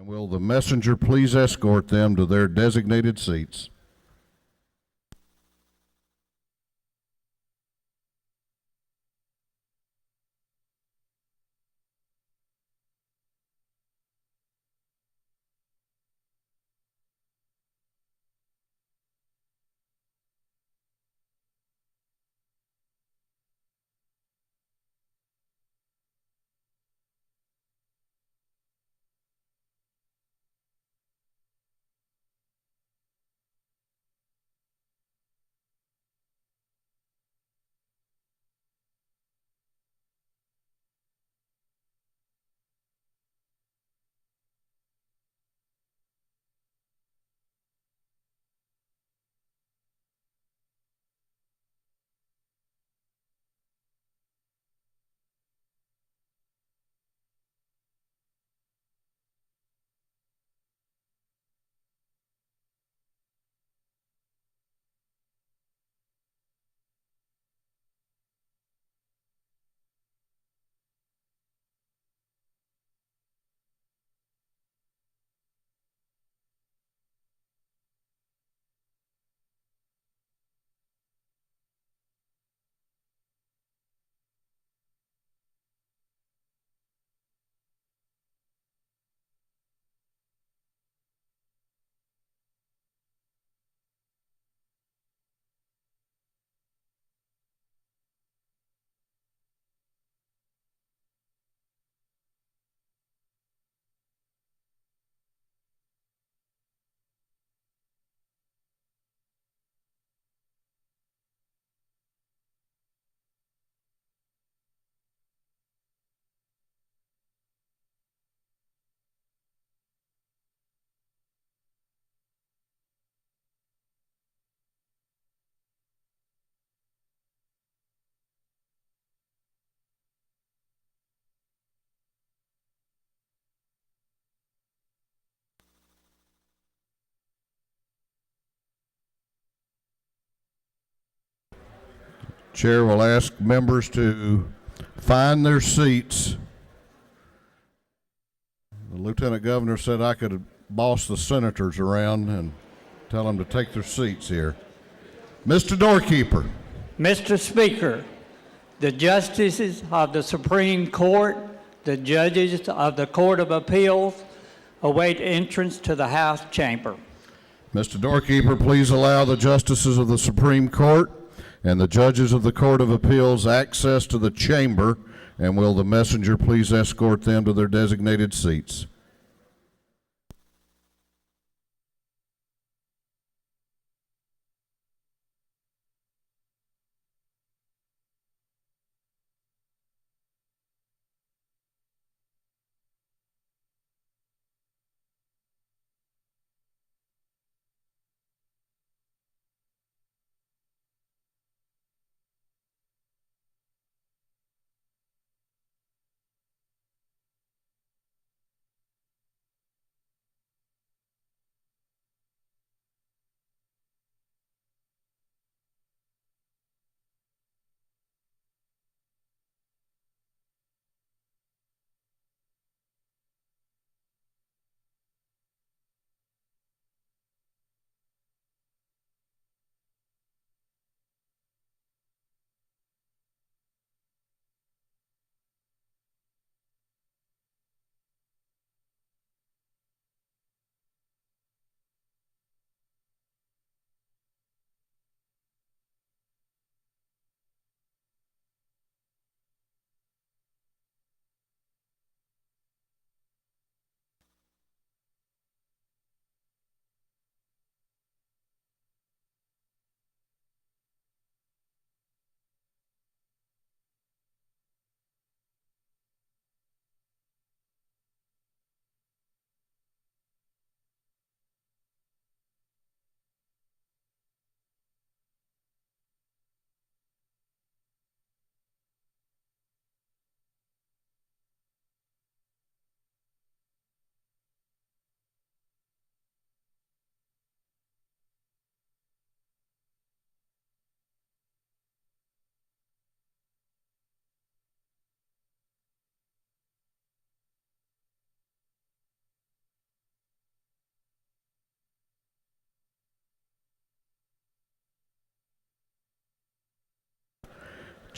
Will the messenger please escort them to their designated seats? Chair will ask members to find their seats. The Lieutenant Governor said I could boss the senators around and tell them to take their seats here. Mr. Doorkeeper. Mr. Speaker, the justices of the Supreme Court, the judges of the Court of Appeals await entrance to the House chamber. Mr. Doorkeeper, please allow the justices of the Supreme Court and the judges of the Court of Appeals access to the chamber, and will the messenger please escort them to their designated seats?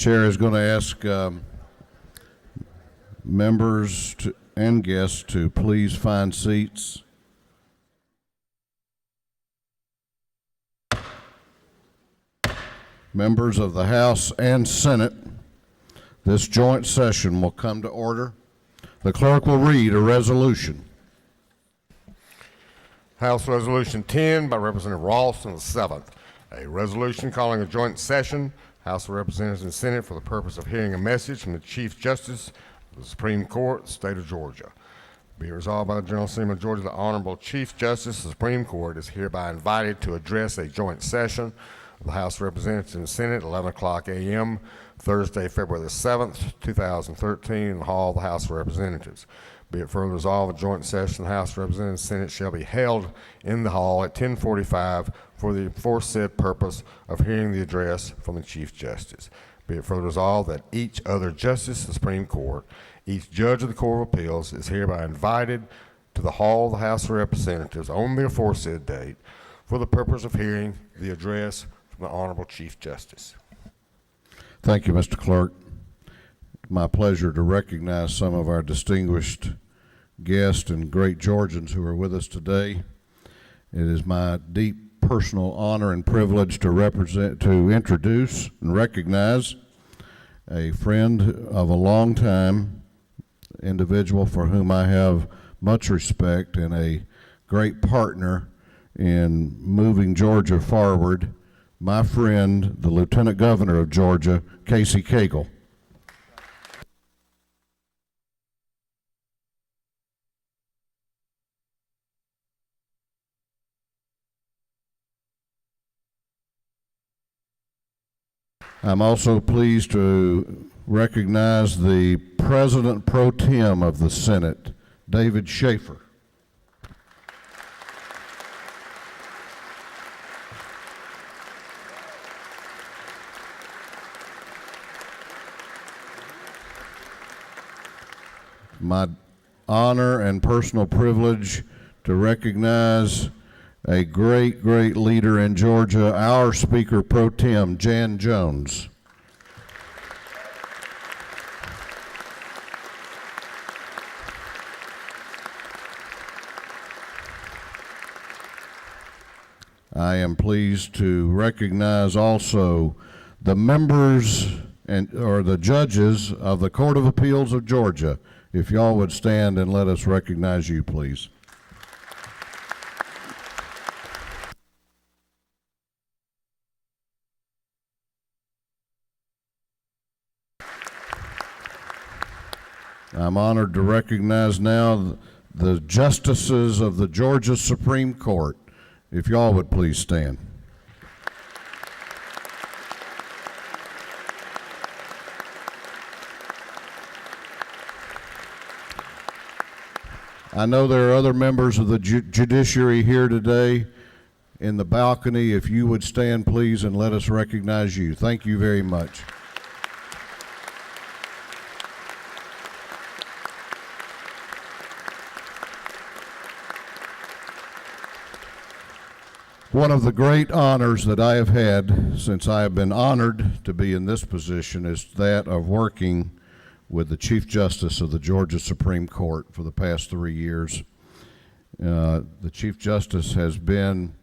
Chair is going to ask members and guests to please find seats. Members of the House and Senate, this joint session will come to order. The clerk will read a resolution. House Resolution 10 by Representative Ross on the 7th. A resolution calling a joint session, House of Representatives and Senate, for the purpose of hearing a message from the Chief Justice of the Supreme Court, State of Georgia. Be it resolved by the General Assembly of Georgia, the Honorable Chief Justice of the Supreme Court is hereby invited to address a joint session of the House of Representatives and Senate at 11 o'clock a.m. Thursday, February the 7th, 2013, in the Hall of the House of Representatives. Be it further resolved, a joint session of the House of Representatives and Senate shall be held in the hall at 10:45 for the aforesaid purpose of hearing the address from the Chief Justice. Be it further resolved that each other justice of the Supreme Court, each judge of the Court of Appeals is hereby invited to the hall of the House of Representatives on the aforesaid date for the purpose of hearing the address from the Honorable Chief Justice. Thank you, Mr. Clerk. My pleasure to recognize some of our distinguished guests and great Georgians who are with us today. It is my deep personal honor and privilege to introduce and recognize a friend of a long time, individual for whom I have much respect, and a great partner in moving Georgia forward, my friend, the Lieutenant Governor of Georgia, Casey Cagle. I'm also pleased to recognize the President Pro Tem of the Senate, David Schaefer. My honor and personal privilege to recognize a great, great leader in Georgia, our Speaker Pro Tem, Jan Jones. I am pleased to recognize also the members or the judges of the Court of Appeals of Georgia. If y'all would stand and let us recognize you, please. I'm honored to recognize now the justices of the Georgia Supreme Court. If y'all would please stand. I know there are other members of the judiciary here today in the balcony. If you would stand, please, and let us recognize you. Thank you very much. One of the great honors that I have had since I have been honored to be in this position is that of working with the Chief Justice of the Georgia Supreme Court for the past 3 years. The Chief Justice has been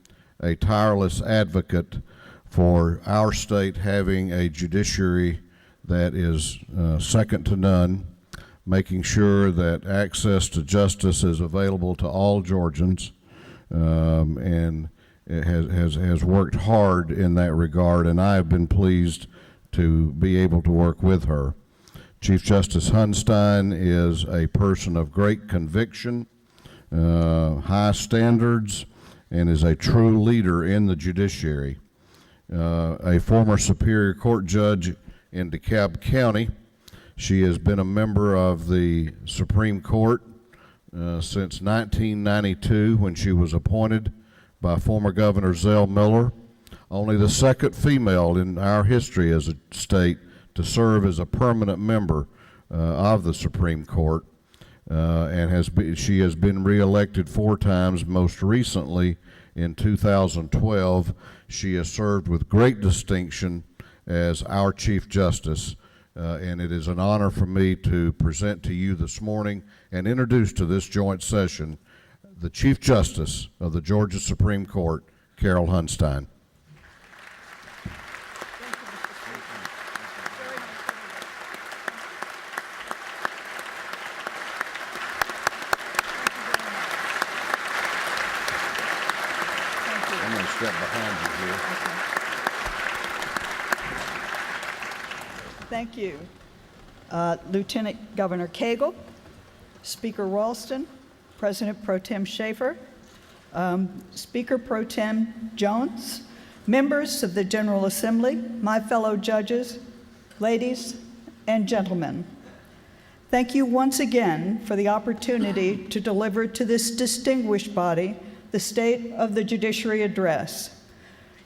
a tireless advocate for our state having a judiciary that is second to none, making sure that access to justice is available to all Georgians, and it has worked hard in that regard, and I have been pleased to be able to work with her. Chief Justice Hunstein is a person of great conviction, high standards, and is a true leader in the judiciary. A former Superior Court judge in DeKalb County, she has been a member of the Supreme Court since 1992 when she was appointed by former Governor Zell Miller, only the second female in our history as a state to serve as a permanent member of the Supreme Court, and she has been reelected 4 times. Most recently, in 2012, she has served with great distinction as our Chief Justice. And it is an honor for me to present to you this morning and introduce to this joint session the Chief Justice of the Georgia Supreme Court, Carol Hunstein. I'm going to step behind you here. Thank you. Lieutenant Governor Cagle, Speaker Ralston, President Pro Tem Schaefer, Speaker Pro Tem Jones, members of the General Assembly, my fellow judges, ladies and gentlemen. Thank you once again for the opportunity to deliver to this distinguished body the State of the Judiciary Address.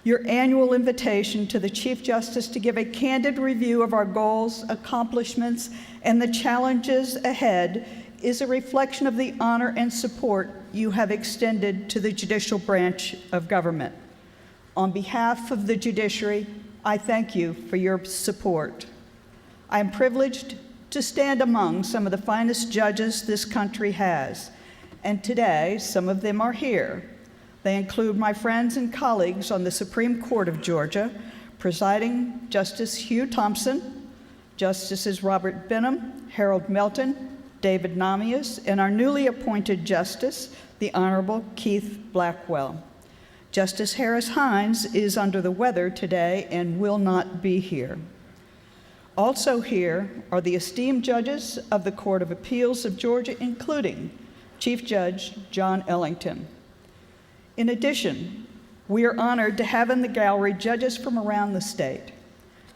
Your annual invitation to the Chief Justice to give a candid review of our goals, accomplishments, and the challenges ahead is a reflection of the honor and support you have extended to the judicial branch of government. On behalf of the judiciary, I thank you for your support. I am privileged to stand among some of the finest judges this country has, and today some of them are here. They include my friends and colleagues on the Supreme Court of Georgia, presiding Justice Hugh Thompson, Justices Robert Benham, Harold Melton, David Namias, and our newly appointed Justice, the Honorable Keith Blackwell. Justice Harris Hines is under the weather today and will not be here. Also here are the esteemed judges of the Court of Appeals of Georgia, including Chief Judge John Ellington. In addition, we are honored to have in the gallery judges from around the state.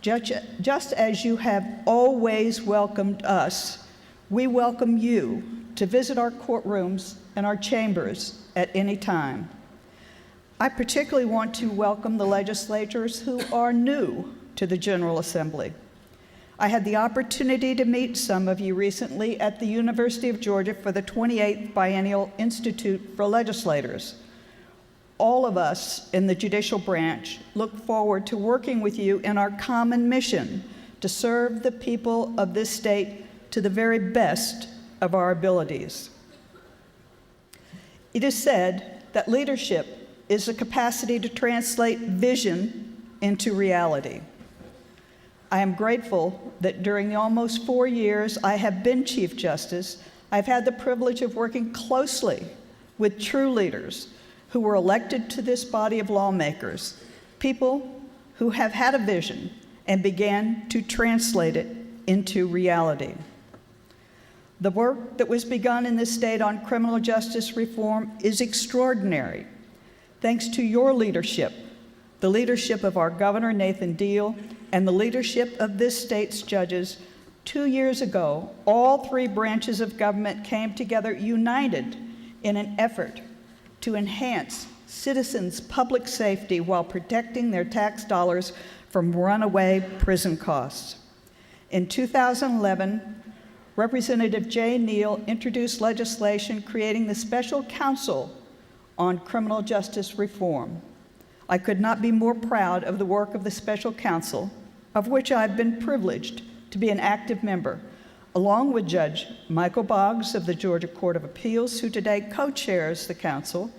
Just as you have always welcomed us, we welcome you to visit our courtrooms and our chambers at any time. I particularly want to welcome the legislators who are new to the General Assembly. I had the opportunity to meet some of you recently at the University of Georgia for the 28th Biennial Institute for Legislators. All of us in the judicial branch look forward to working with you in our common mission to serve the people of this state to the very best of our abilities. It is said that leadership is the capacity to translate vision into reality. I am grateful that during the almost 4 years I have been Chief Justice, I've had the privilege of working closely with true leaders who were elected to this body of lawmakers, people who have had a vision and began to translate it into reality. The work that was begun in this state on criminal justice reform is extraordinary. Thanks to your leadership, the leadership of our Governor, Nathan Deal, and the leadership of this state's judges, 2 years ago, all three branches of government came together united in an effort to enhance citizens' public safety while protecting their tax dollars from runaway prison costs. In 2011, Representative Jay Neal introduced legislation creating the Special Counsel on Criminal Justice Reform. I could not be more proud of the work of the Special Counsel, of which I've been privileged to be an active member, along with Judge Michael Boggs of the Georgia Court of Appeals, who today co-chairs the council,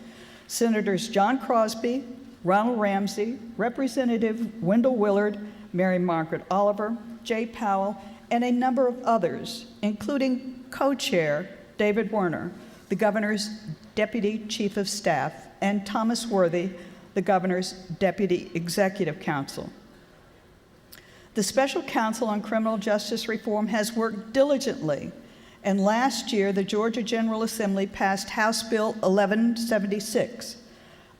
Senators John Crosby, Ronald Ramsey, Representative Wendell Willard, Mary Margaret Oliver, Jay Powell, and a number of others, including co-chair David Werner, the governor's Deputy Chief of Staff, and Thomas Worthy, the governor's Deputy Executive Counsel. The Special Counsel on Criminal Justice Reform has worked diligently, and last year the Georgia General Assembly passed House Bill 1176,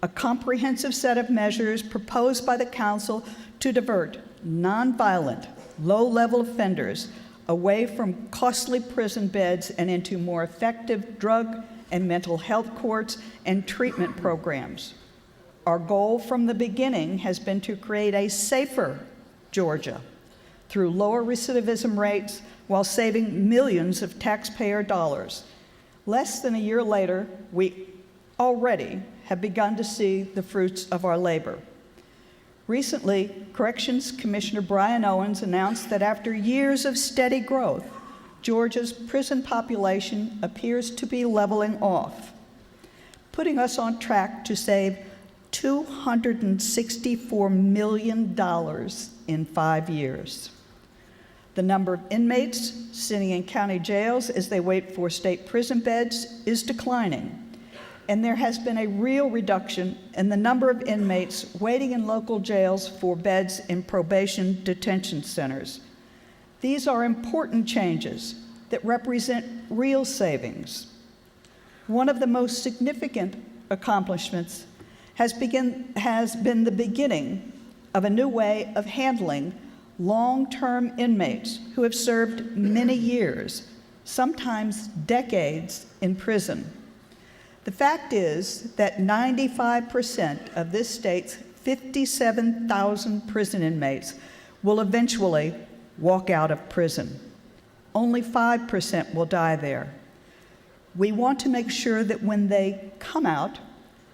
a comprehensive set of measures proposed by the council to divert nonviolent, low-level offenders away from costly prison beds and into more effective drug and mental health courts and treatment programs. Our goal from the beginning has been to create a safer Georgia through lower recidivism rates while saving millions of taxpayer dollars. Less than a year later, we already have begun to see the fruits of our labor. Recently, Corrections Commissioner Brian Owens announced that after years of steady growth, Georgia's prison population appears to be leveling off, putting us on track to save $264 million in 5 years. The number of inmates sitting in county jails as they wait for state prison beds is declining, and there has been a real reduction in the number of inmates waiting in local jails for beds in probation detention centers. These are important changes that represent real savings. One of the most significant accomplishments has been the beginning of a new way of handling long-term inmates who have served many years, sometimes decades, in prison. The fact is that 95% of this state's 57,000 prison inmates will eventually walk out of prison. Only 5% will die there. We want to make sure that when they come out,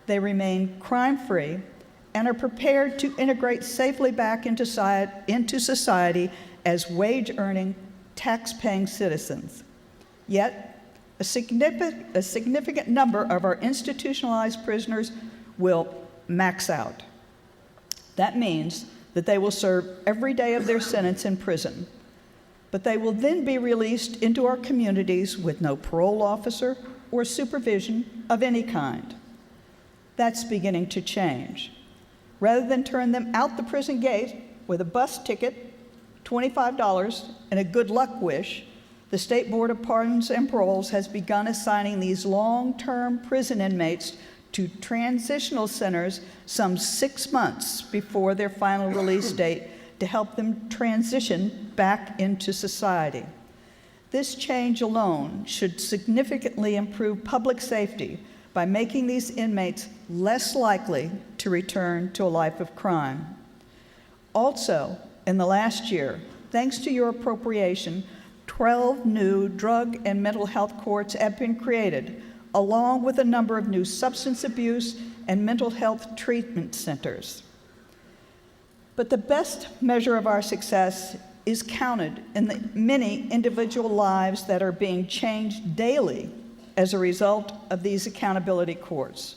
they remain crime-free and are prepared to integrate safely back into society as wage-earning, tax-paying citizens. Yet, a significant number of our institutionalized prisoners will max out. That means that they will serve every day of their sentence in prison, but they will then be released into our communities with no parole officer or supervision of any kind. That's beginning to change. Rather than turn them out the prison gate with a bus ticket, $25, and a good luck wish, the State Board of Pardons and Paroles has begun assigning these long-term prison inmates to transitional centers some 6 months before their final release date to help them transition back into society. This change alone should significantly improve public safety by making these inmates less likely to return to a life of crime. Also, in the last year, thanks to your appropriation, 12 new drug and mental health courts have been created, along with a number of new substance abuse and mental health treatment centers. But the best measure of our success is counted in the many individual lives that are being changed daily as a result of these accountability courts.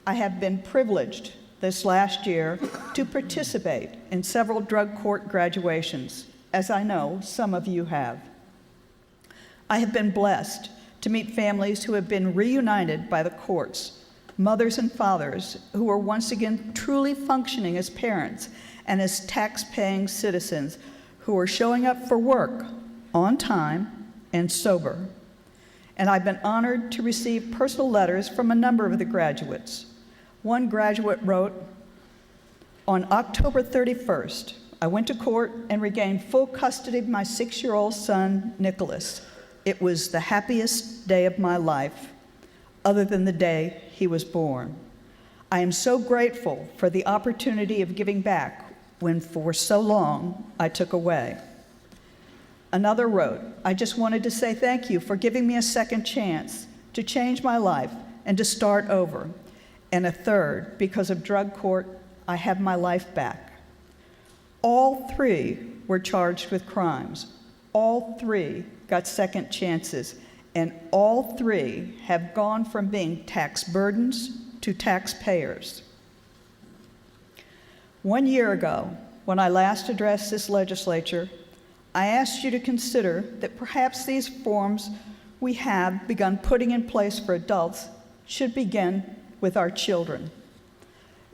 I have been privileged this last year to participate in several drug court graduations, as I know some of you have. I have been blessed to meet families who have been reunited by the courts, mothers and fathers who are once again truly functioning as parents and as tax-paying citizens who are showing up for work on time and sober. And I've been honored to receive personal letters from a number of the graduates. One graduate wrote, "On October 31st, I went to court and regained full custody of my 6-year-old son, Nicholas. It was the happiest day of my life, other than the day he was born. I am so grateful for the opportunity of giving back when for so long I took away." Another wrote, "I just wanted to say thank you for giving me a second chance to change my life and to start over." And a third, "Because of drug court, I have my life back." All 3 were charged with crimes. All 3 got second chances, and all 3 have gone from being tax burdens to taxpayers. 1 year ago, when I last addressed this legislature, I asked you to consider that perhaps these reforms we have begun putting in place for adults should begin with our children.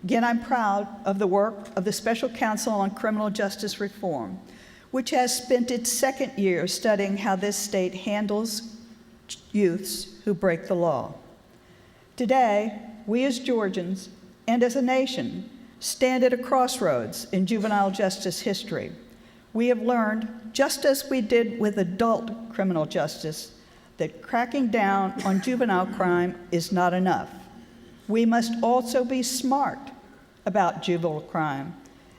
Again, I'm proud of the work of the Special Counsel on Criminal Justice Reform, which has spent its 2nd year studying how this state handles youths who break the law. Today, we as Georgians and as a nation stand at a crossroads in juvenile justice history. We have learned, just as we did with adult criminal justice, that cracking down on juvenile crime is not enough. We must also be smart about juvenile crime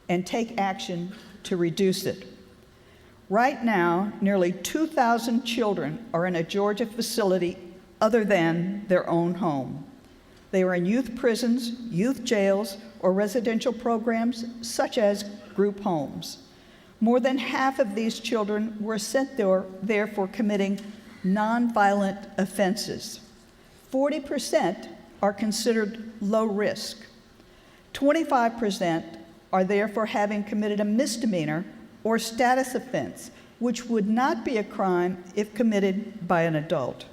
and take action to reduce it. Right now, nearly 2,000 children are in a Georgia facility other than their own home. They are in youth prisons, youth jails, or residential programs such as group homes. More than half of these children were sent there for committing nonviolent offenses. 40% are considered low risk. 25% are there for having committed a misdemeanor or status offense, which would not be a crime if committed by an adult.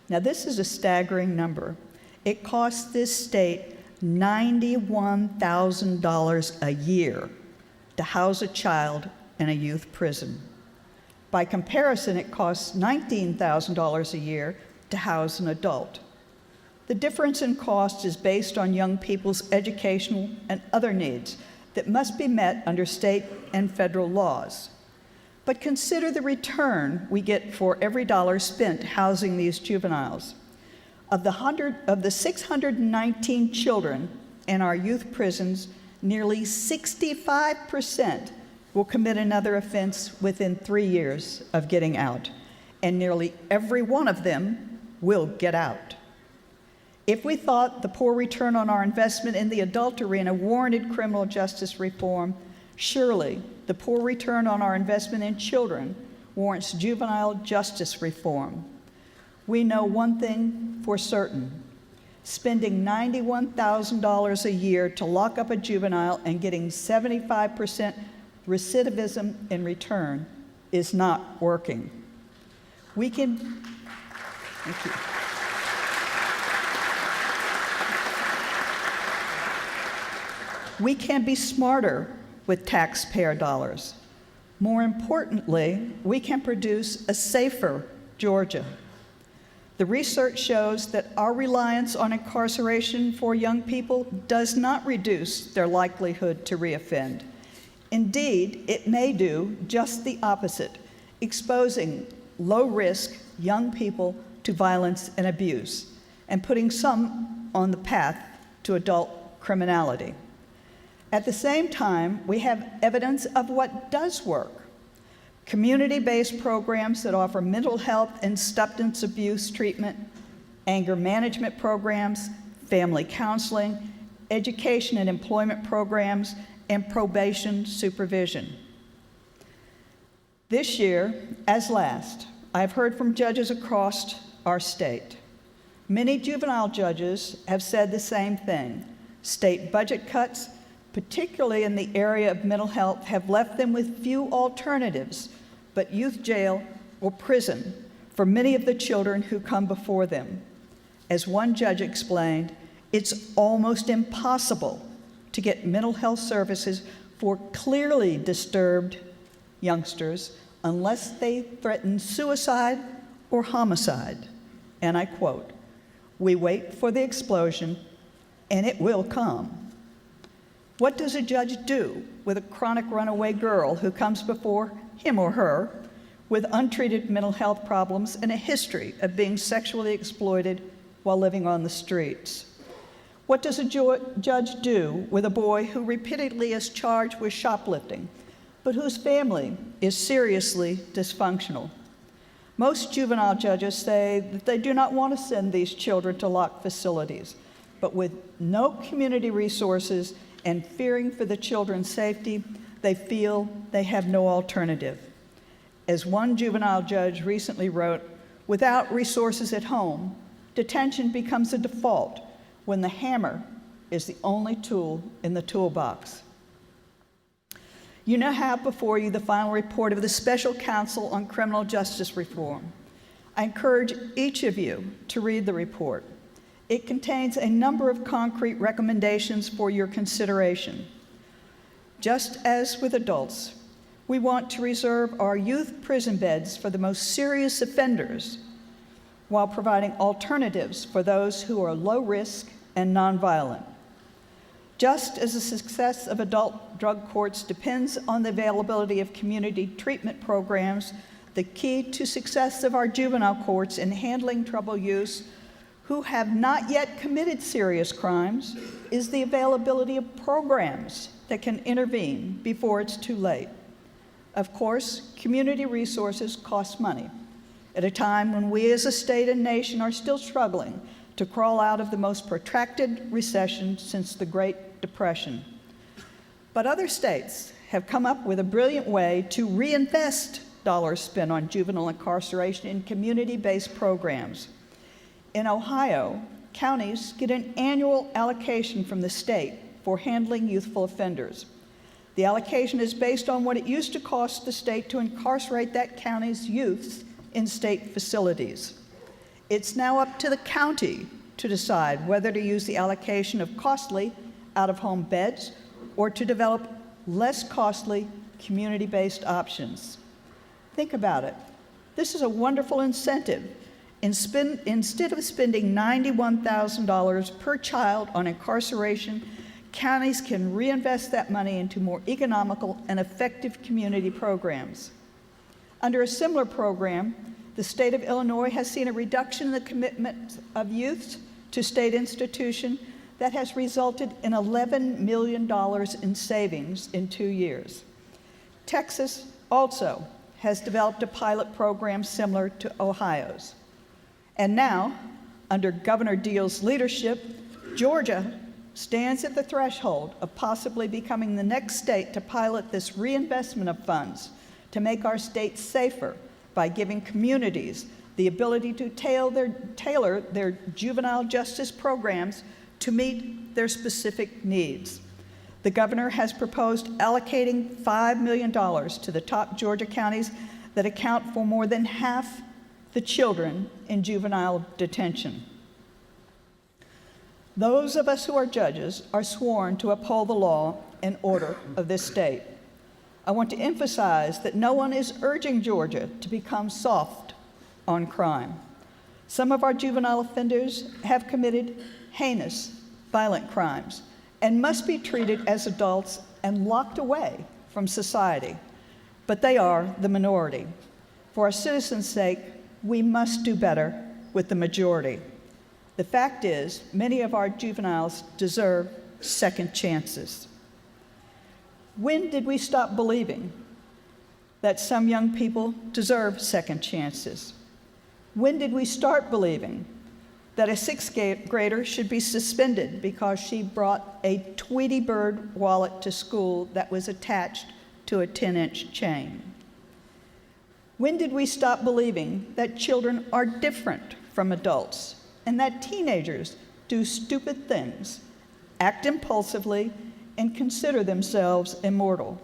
Now, this is a staggering number. It costs this state $91,000 a year to house a child in a youth prison. By comparison, it costs $19,000 a year to house an adult. The difference in cost is based on young people's educational and other needs that must be met under state and federal laws. But consider the return we get for every dollar spent housing these juveniles. Of the 619 children in our youth prisons, nearly 65% will commit another offense within 3 years of getting out, and nearly every one of them will get out. If we thought the poor return on our investment in the adult arena warranted criminal justice reform, surely the poor return on our investment in children warrants juvenile justice reform. We know one thing for certain. Spending $91,000 a year to lock up a juvenile and getting 75% recidivism in return is not working. Thank you. We can be smarter with taxpayer dollars. More importantly, we can produce a safer Georgia. The research shows that our reliance on incarceration for young people does not reduce their likelihood to reoffend. Indeed, it may do just the opposite, exposing low-risk young people to violence and abuse, and putting some on the path to adult criminality. At the same time, we have evidence of what does work. Community-based programs that offer mental health and substance abuse treatment, anger management programs, family counseling, education and employment programs, and probation supervision. This year, as last, I've heard from judges across our state. Many juvenile judges have said the same thing. State budget cuts, particularly in the area of mental health, have left them with few alternatives but youth jail or prison for many of the children who come before them. As one judge explained, it's almost impossible to get mental health services for clearly disturbed youngsters unless they threaten suicide or homicide. And I quote, "We wait for the explosion, and it will come." What does a judge do with a chronic runaway girl who comes before him or her with untreated mental health problems and a history of being sexually exploited while living on the streets? What does a judge do with a boy who repeatedly is charged with shoplifting, but whose family is seriously dysfunctional? Most juvenile judges say that they do not want to send these children to locked facilities, but with no community resources and fearing for the children's safety, they feel they have no alternative. As one juvenile judge recently wrote, "Without resources at home, detention becomes a default when the hammer is the only tool in the toolbox." You now have before you the final report of the Special Counsel on Criminal Justice Reform. I encourage each of you to read the report. It contains a number of concrete recommendations for your consideration. Just as with adults, we want to reserve our youth prison beds for the most serious offenders while providing alternatives for those who are low risk and nonviolent. Just as the success of adult drug courts depends on the availability of community treatment programs, the key to success of our juvenile courts in handling troubled youths who have not yet committed serious crimes is the availability of programs that can intervene before it's too late. Of course, community resources cost money at a time when we as a state and nation are still struggling to crawl out of the most protracted recession since the Great Depression. But other states have come up with a brilliant way to reinvest dollars spent on juvenile incarceration in community-based programs. In Ohio, counties get an annual allocation from the state for handling youthful offenders. The allocation is based on what it used to cost the state to incarcerate that county's youths in state facilities. It's now up to the county to decide whether to use the allocation of costly out-of-home beds or to develop less costly community-based options. Think about it. This is a wonderful incentive. Instead of spending $91,000 per child on incarceration, counties can reinvest that money into more economical and effective community programs. Under a similar program, the state of Illinois has seen a reduction in the commitment of youth to state institutions that has resulted in $11 million in savings in 2 years. Texas also has developed a pilot program similar to Ohio's. And now, under Governor Deal's leadership, Georgia stands at the threshold of possibly becoming the next state to pilot this reinvestment of funds to make our state safer by giving communities the ability to tailor their juvenile justice programs to meet their specific needs. The governor has proposed allocating $5 million to the top Georgia counties that account for more than half the children in juvenile detention. Those of us who are judges are sworn to uphold the law and order of this state. I want to emphasize that no one is urging Georgia to become soft on crime. Some of our juvenile offenders have committed heinous, violent crimes and must be treated as adults and locked away from society. But they are the minority. For our citizens' sake, we must do better with the majority. The fact is, many of our juveniles deserve second chances. When did we stop believing that some young people deserve second chances? When did we start believing that a sixth grader should be suspended because she brought a Tweety Bird wallet to school that was attached to a 10-inch chain? When did we stop believing that children are different from adults and that teenagers do stupid things, act impulsively, and consider themselves immortal?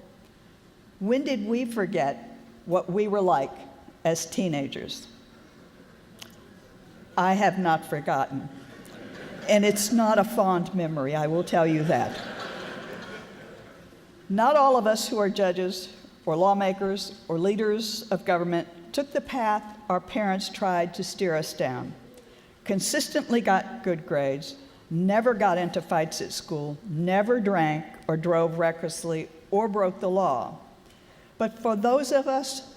When did we forget what we were like as teenagers? I have not forgotten. And it's not a fond memory, I will tell you that. Not all of us who are judges or lawmakers or leaders of government took the path our parents tried to steer us down. Consistently got good grades, never got into fights at school, never drank or drove recklessly or broke the law. But for those of us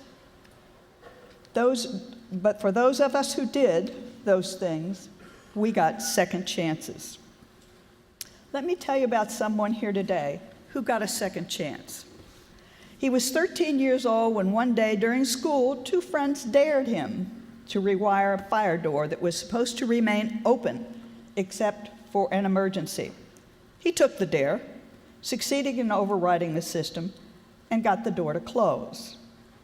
who did those things, we got second chances. Let me tell you about someone here today who got a second chance. He was 13 years old when one day during school, two friends dared him to rewire a fire door that was supposed to remain open except for an emergency. He took the dare, succeeding in overriding the system, and got the door to close.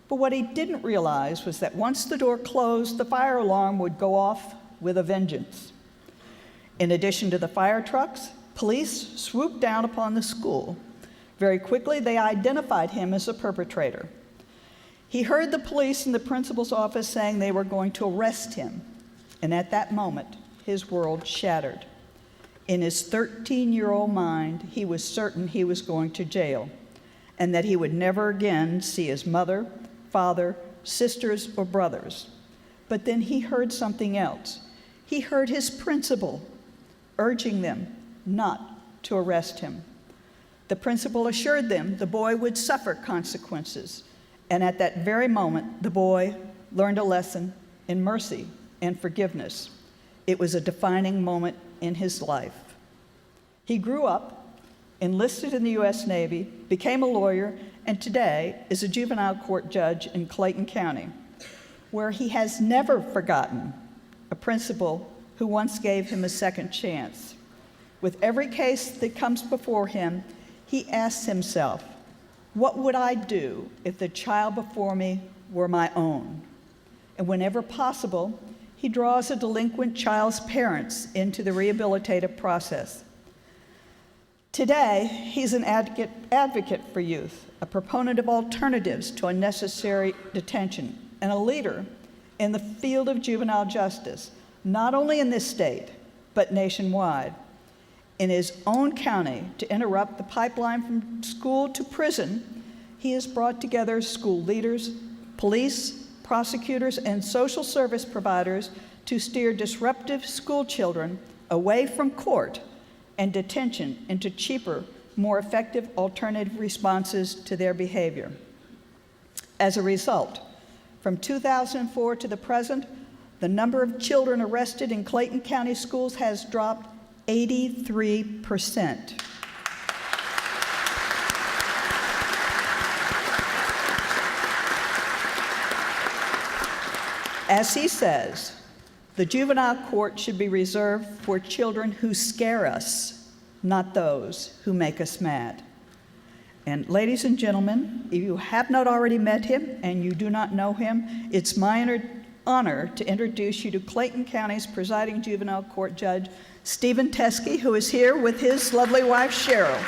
But what he didn't realize was that once the door closed, the fire alarm would go off with a vengeance. In addition to the fire trucks, police swooped down upon the school. Very quickly, they identified him as the perpetrator. He heard the police in the principal's office saying they were going to arrest him, and at that moment, his world shattered. In his 13-year-old mind, he was certain he was going to jail, and that he would never again see his mother, father, sisters, or brothers. But then he heard something else. He heard his principal urging them not to arrest him. The principal assured them the boy would suffer consequences, and at that very moment, the boy learned a lesson in mercy and forgiveness. It was a defining moment in his life. He grew up, enlisted in the U.S. Navy, became a lawyer, and today is a juvenile court judge in Clayton County, where he has never forgotten a principal who once gave him a second chance. With every case that comes before him, he asks himself, what would I do if the child before me were my own? And whenever possible, he draws a delinquent child's parents into the rehabilitative process. Today, he's an advocate for youth, a proponent of alternatives to unnecessary detention, and a leader in the field of juvenile justice, not only in this state, but nationwide. In his own county, to interrupt the pipeline from school to prison, he has brought together school leaders, police, prosecutors, and social service providers to steer disruptive school children away from court and detention into cheaper, more effective alternative responses to their behavior. As a result, from 2004 to the present, the number of children arrested in Clayton County schools has dropped 83%. As he says, the juvenile court should be reserved for children who scare us, not those who make us mad. And ladies and gentlemen, if you have not already met him and you do not know him, it's my honor to introduce you to Clayton County's presiding juvenile court judge, Stephen Teskey, who is here with his lovely wife, Cheryl.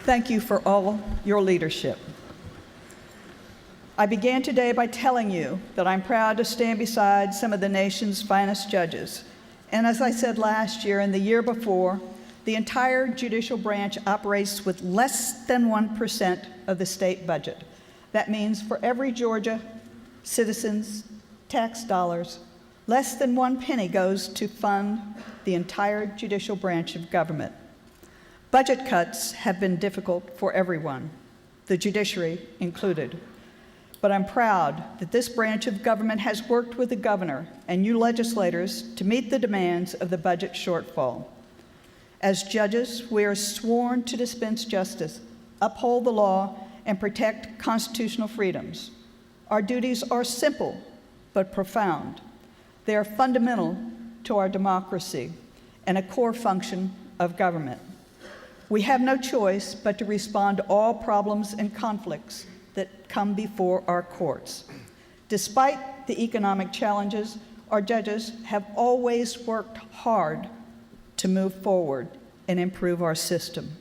Thank you for all your leadership. I began today by telling you that I'm proud to stand beside some of the nation's finest judges. And as I said last year and the year before, the entire judicial branch operates with less than 1% of the state budget. That means for every Georgia citizen's tax dollars, less than 1 penny goes to fund the entire judicial branch of government. Budget cuts have been difficult for everyone, the judiciary included. But I'm proud that this branch of government has worked with the governor and you legislators to meet the demands of the budget shortfall. As judges, we are sworn to dispense justice, uphold the law, and protect constitutional freedoms. Our duties are simple but profound. They are fundamental to our democracy and a core function of government. We have no choice but to respond to all problems and conflicts that come before our courts. Despite the economic challenges, our judges have always worked hard to move forward and improve our system.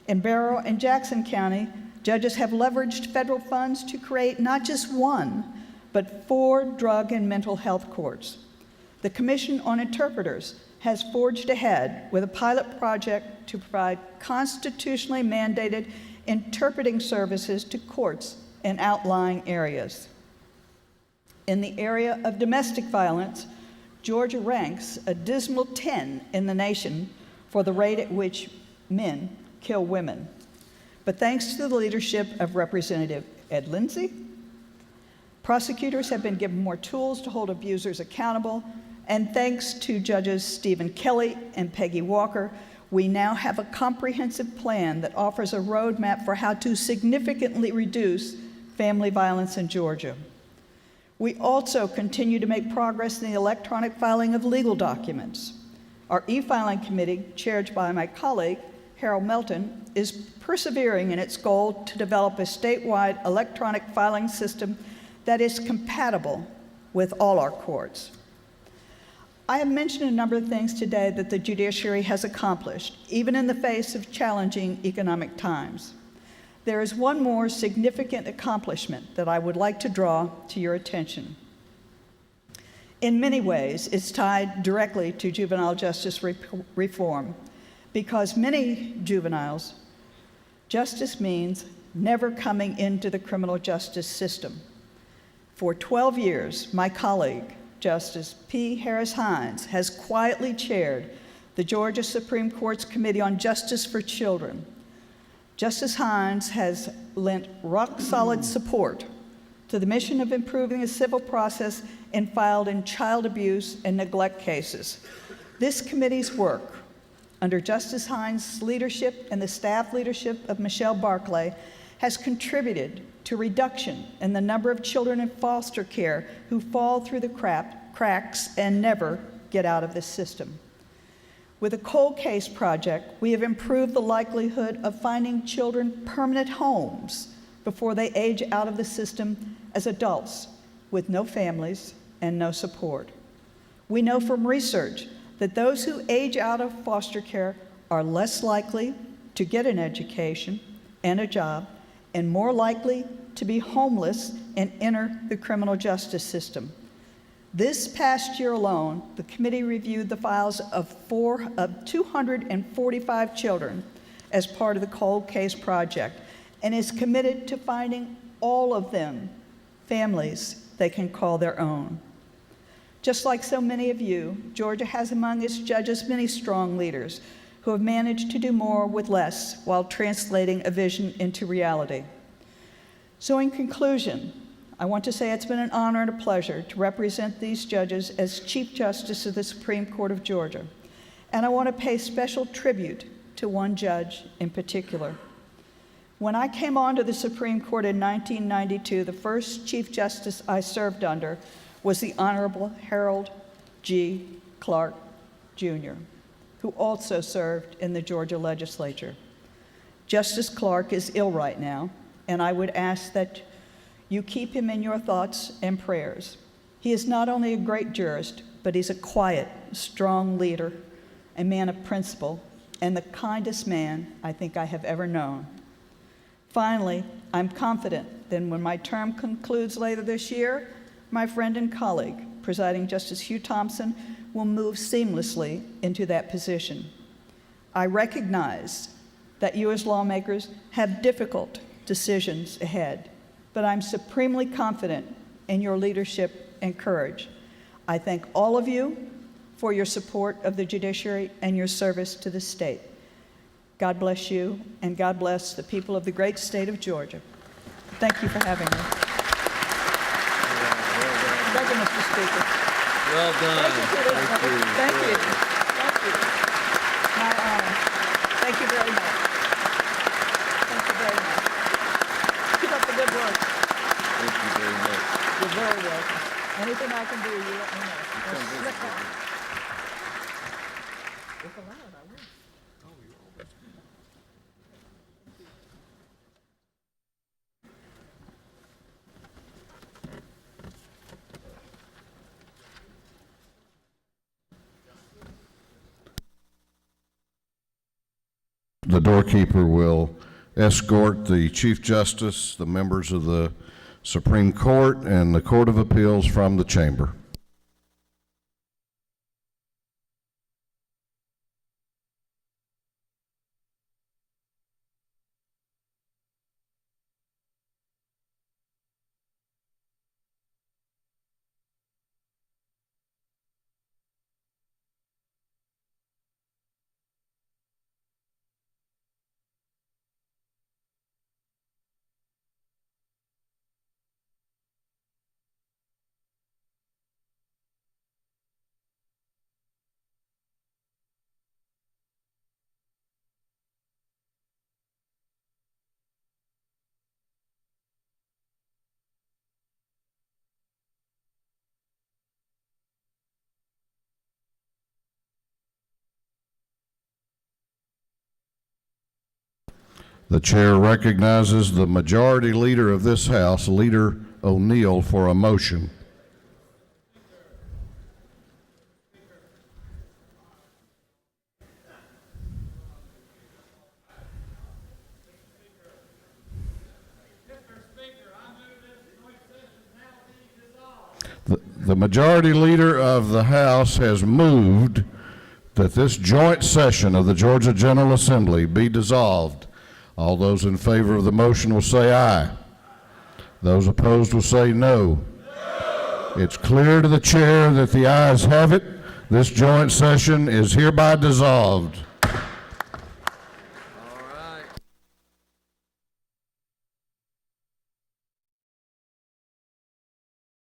In Barrow and Jackson County, judges have leveraged federal funds to create not just one, but 4 drug and mental health courts. The Commission on Interpreters has forged ahead with a pilot project to provide constitutionally mandated interpreting services to courts in outlying areas. In the area of domestic violence, Georgia ranks a dismal 10 in the nation for the rate at which men kill women. But thanks to the leadership of Representative Ed Lindsay, prosecutors have been given more tools to hold abusers accountable, and thanks to Judges Stephen Kelly and Peggy Walker, we now have a comprehensive plan that offers a roadmap for how to significantly reduce family violence in Georgia. We also continue to make progress in the electronic filing of legal documents. Our e-filing committee, chaired by my colleague, Harold Melton, is persevering in its goal to develop a statewide electronic filing system that is compatible with all our courts. I have mentioned a number of things today that the judiciary has accomplished, even in the face of challenging economic times. There is one more significant accomplishment that I would like to draw to your attention. In many ways, it's tied directly to juvenile justice reform, because many juveniles, justice means never coming into the criminal justice system. For 12 years, my colleague, Justice P. Harris Hines, has quietly chaired the Georgia Supreme Court's Committee on Justice for Children. Justice Hines has lent rock-solid support to the mission of improving the civil process and filed in child abuse and neglect cases. This committee's work, under Justice Hines' leadership and the staff leadership of Michelle Barclay, has contributed to reduction in the number of children in foster care who fall through the cracks and never get out of this system. With the Cold Case Project, we have improved the likelihood of finding children permanent homes before they age out of the system as adults with no families and no support. We know from research that those who age out of foster care are less likely to get an education and a job, and more likely to be homeless and enter the criminal justice system. This past year alone, the committee reviewed the files of 245 children as part of the Cold Case Project and is committed to finding all of them families they can call their own. Just like so many of you, Georgia has among its judges many strong leaders who have managed to do more with less while translating a vision into reality. So in conclusion, I want to say it's been an honor and a pleasure to represent these judges as Chief Justice of the Supreme Court of Georgia. And I want to pay special tribute to one judge in particular. When I came onto the Supreme Court in 1992, the first Chief Justice I served under was the Honorable Harold G. Clark, Jr., who also served in the Georgia legislature. Justice Clark is ill right now, and I would ask that you keep him in your thoughts and prayers. He is not only a great jurist, but he's a quiet, strong leader, a man of principle, and the kindest man I think I have ever known. Finally, I'm confident that when my term concludes later this year, my friend and colleague, Presiding Justice Hugh Thompson, will move seamlessly into that position. I recognize that you as lawmakers have difficult decisions ahead, but I'm supremely confident in your leadership and courage. I thank all of you for your support of the judiciary and your service to the state. God bless you, and God bless the people of the great state of Georgia. Thank you for having me. Thank you, Mr. Speaker. Well done. Thank you. Thank you. Thank you. My honor. Thank you very much. Thank you very much. Keep up the good work. Thank you very much. You're very welcome. Anything I can do, you let me know. Or slip on. If allowed, I will. The doorkeeper will escort the Chief Justice, the members of the Supreme Court, and the Court of Appeals from the chamber. The chair recognizes the majority leader of this House, Leader O'Neill, for a motion. The majority leader of the House has moved that this joint session of the Georgia General Assembly be dissolved. All those in favor of the motion will say aye. Those opposed will say no. It's clear to the chair that the ayes have it. This joint session is hereby dissolved.